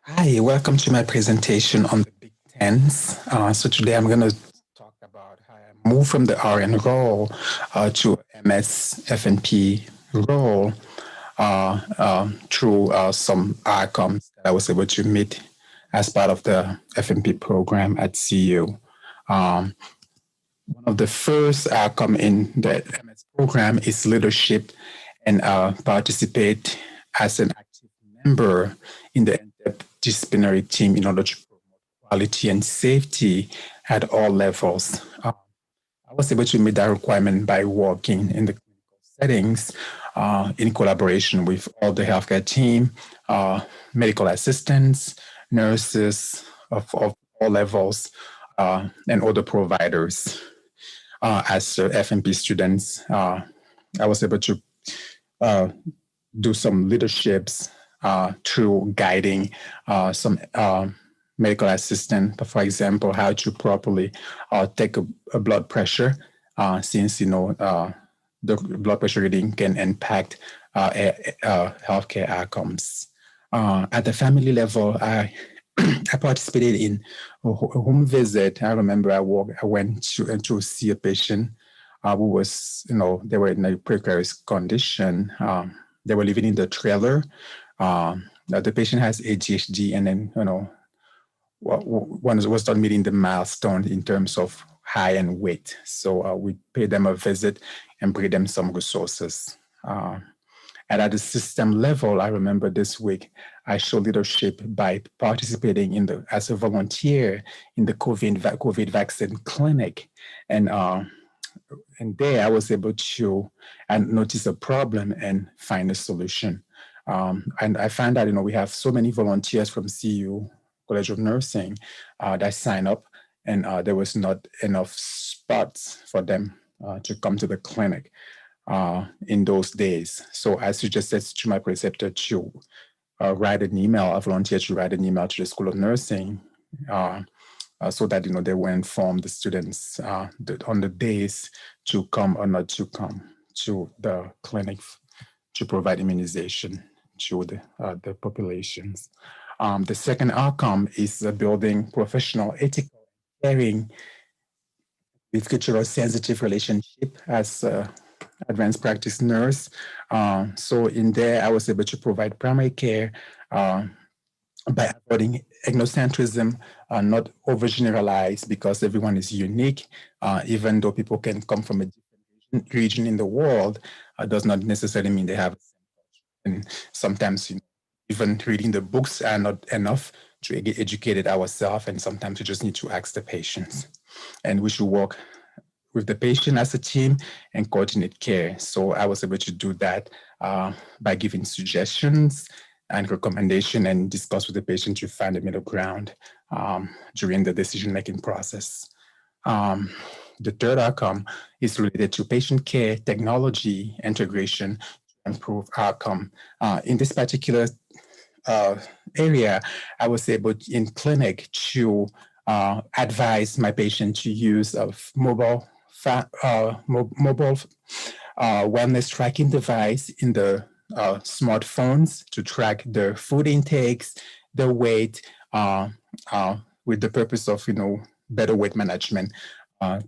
Hi, welcome to my presentation on the Big Tens. So today I'm going to talk about how I moved from the RN role to MS FNP role through some outcomes that I was able to meet as part of the FNP program at CU. Um, One of the first outcome in the MS program is leadership and participate as an active member in the interdisciplinary team in order to promote quality and safety at all levels. I was able to meet that requirement by working in the clinical settings in collaboration with all the healthcare team, medical assistants, nurses of all levels, and other providers. As FNP students, I was able to uh, do some leaderships through guiding some medical assistant, for example, how to properly take a blood pressure, since the blood pressure reading can impact healthcare outcomes. At the family level, I participated in a home visit. I remember I went to see a patient who was, they were in a precarious condition. They were living in the trailer. The patient has ADHD, and then, one was not meeting the milestone in terms of height and weight. So we paid them a visit and bring them some resources. And at the system level, I remember this week, I showed leadership by participating as a volunteer in the COVID vaccine clinic. And there I was able to notice a problem and find a solution. And I found that, we have so many volunteers from CU, College of Nursing, that sign up, and there was not enough spots for them to come to the clinic in those days. So I suggested to my preceptor to write an email, a volunteer to write an email to the School of Nursing, so that they will inform the students on the days to come or not to come to the clinic to provide immunization to the populations. The second outcome is building professional, ethical, caring, with cultural sensitive relationship as advanced practice nurse. So in there, I was able to provide primary care by avoiding ethnocentrism, not overgeneralize, because everyone is unique. Even though people can come from a different region in the world, does not necessarily mean they have the same culture. And sometimes, even reading the books are not enough to get educated ourselves, and sometimes we just need to ask the patients. And we should work with the patient as a team and coordinate care. So I was able to do that by giving suggestions and recommendation and discuss with the patient to find a middle ground during the decision-making process. The third outcome is related to patient care, technology, integration to improve outcome. In this particular area, I was able in clinic to advise my patient to use of mobile wellness tracking device in the smartphones to track their food intakes, their weight, with the purpose of better weight management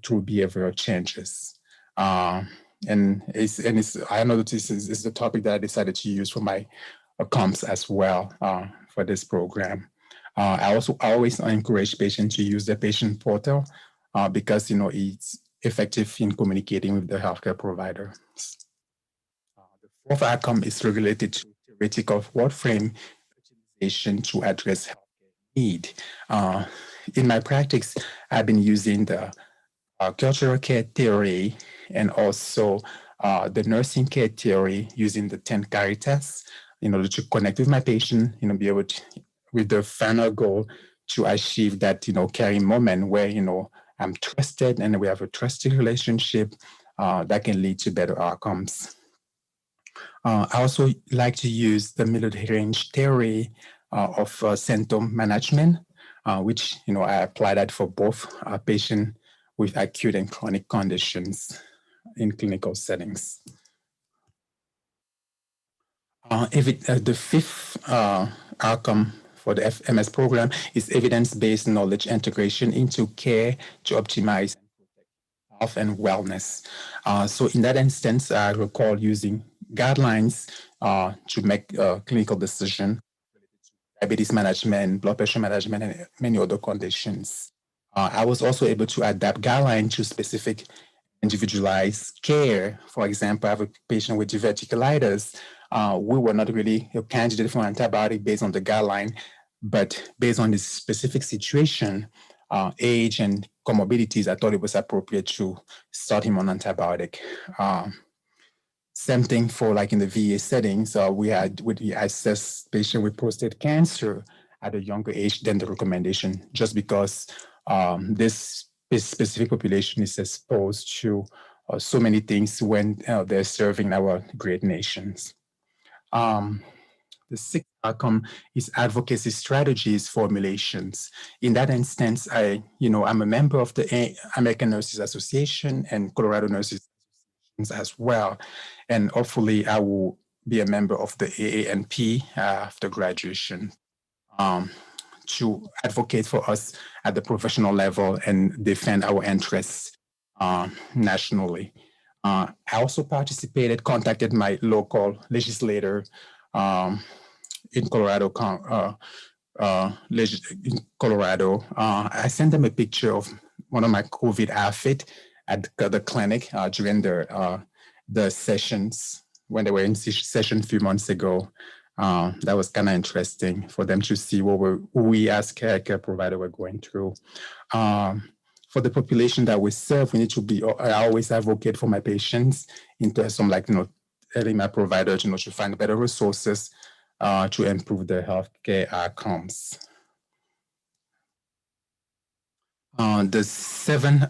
through behavioral changes. And I know that this is the topic that I decided to use for my comps as well for this program. I always encourage patients to use the patient portal because it's effective in communicating with the healthcare provider. The fourth outcome is related to theoretical word frame utilization to address healthcare need. In my practice, I've been using the cultural care theory and also the nursing care theory using the 10 caritas in order to connect with my patient, be able to, with the final goal to achieve that, caring moment where, I'm trusted and we have a trusted relationship that can lead to better outcomes. I also like to use the middle range theory of symptom management, which, I apply that for both patients with acute and chronic conditions in clinical settings. The fifth outcome for the FMS program is evidence-based knowledge integration into care to optimize health and wellness. So in that instance, I recall using guidelines to make clinical decision, diabetes management, blood pressure management, and many other conditions. I was also able to adapt guidelines to specific individualized care. For example, I have a patient with diverticulitis. We were not really a candidate for antibiotic based on the guideline, but based on this specific situation, age and comorbidities, I thought it was appropriate to start him on antibiotic. Same thing for like in the VA settings, we assessed patient with prostate cancer at a younger age than the recommendation, just because this specific population is exposed to so many things when they're serving our great nations. The sixth outcome is advocacy strategies formulations. In that instance, I'm a member of the American Nurses Association and Colorado Nurses Association as well. And hopefully I will be a member of the AANP after graduation to advocate for us at the professional level and defend our interests nationally. I also contacted my local legislator in Colorado. In Colorado, I sent them a picture of one of my COVID outfit at the clinic during the sessions when they were in session a few months ago. That was kind of interesting for them to see what we as care provider were going through. For the population that we serve, we need to be, I always advocate for my patients in terms of telling my provider to find better resources to improve their healthcare outcomes. The seventh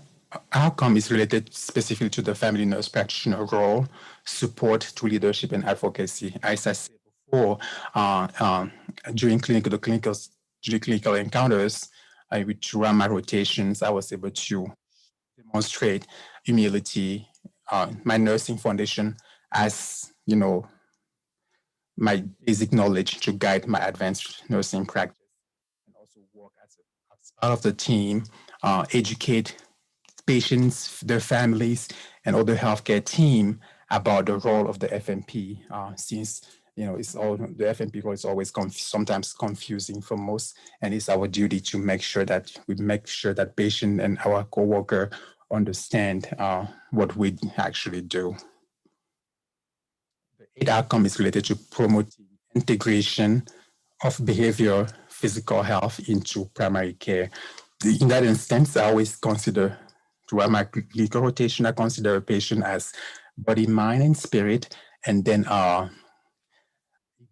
outcome is related specifically to the family nurse practitioner role, support to leadership and advocacy. As I said before, during clinical encounters, throughout my rotations, I was able to demonstrate humility, my nursing foundation as, my basic knowledge to guide my advanced nursing practice, and also work as part of the team, educate patients, their families, and other healthcare team about the role of the FNP, since it's all the FNP role is always sometimes confusing for most, and it's our duty to make sure that patient and our coworker understand what we actually do. The eighth outcome is related to promoting integration of behavior, physical health into primary care. In that instance, I always consider, throughout my clinical rotation, I consider a patient as body, mind, and spirit. And then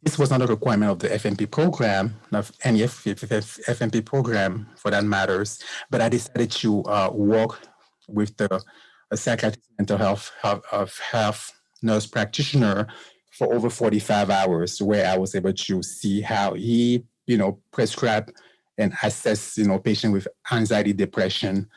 this was not a requirement of the FNP program, of any FNP program for that matters, but I decided to work with a psychiatrist mental health nurse practitioner for over 45 hours, where I was able to see how he, prescribe and assess, patient with anxiety, depression,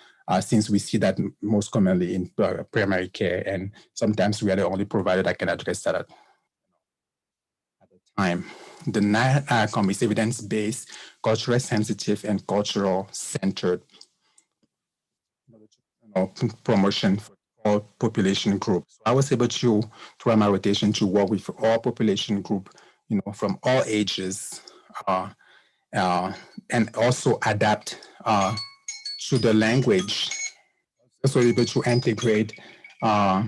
since we see that most commonly in primary care, and sometimes we are the only provider that can address that at the time. The ninth outcome is evidence-based, culturally sensitive, and cultural centered promotion for all population groups. So I was able to, throughout my rotation, to work with all population group, from all ages, and also adapt to the language. Also able to integrate I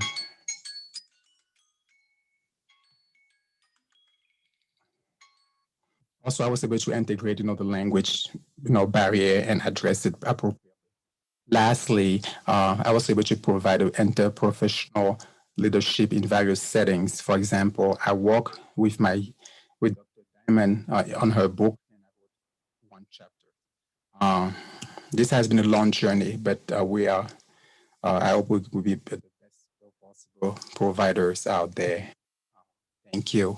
was able to integrate, the language, barrier and address it appropriately. Lastly, I was able to provide interprofessional leadership in various settings. For example, I work with Dr. Diamond on her book, and I wrote one chapter. This has been a long journey, but I hope we will be the best possible providers out there. Thank you.